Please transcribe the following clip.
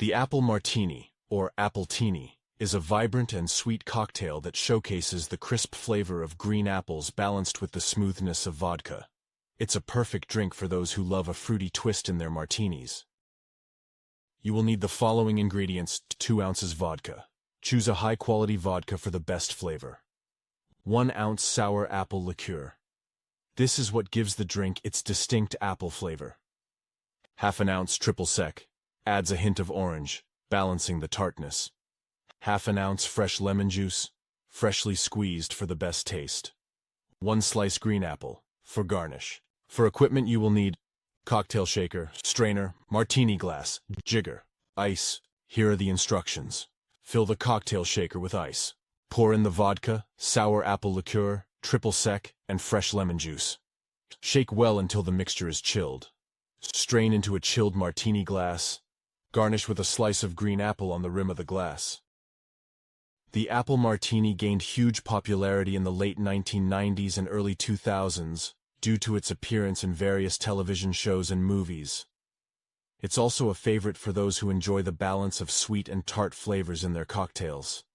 The Apple Martini, or Appletini, is a vibrant and sweet cocktail that showcases the crisp flavor of green apples balanced with the smoothness of vodka. It's a perfect drink for those who love a fruity twist in their martinis. You will need the following ingredients: 2 ounces vodka. Choose a high-quality vodka for the best flavor. 1 ounce sour apple liqueur. This is what gives the drink its distinct apple flavor. Half an ounce triple sec. Adds a hint of orange, balancing the tartness. Half an ounce fresh lemon juice, freshly squeezed for the best taste. 1 slice green apple, for garnish. For equipment you will need cocktail shaker, strainer, martini glass, jigger, ice. Here are the instructions. Fill the cocktail shaker with ice. Pour in the vodka, sour apple liqueur, triple sec, and fresh lemon juice. Shake well until the mixture is chilled. Strain into a chilled martini glass. Garnish with a slice of green apple on the rim of the glass. The Apple Martini gained huge popularity in the late 1990s and early 2000s due to its appearance in various television shows and movies. It's also a favorite for those who enjoy the balance of sweet and tart flavors in their cocktails.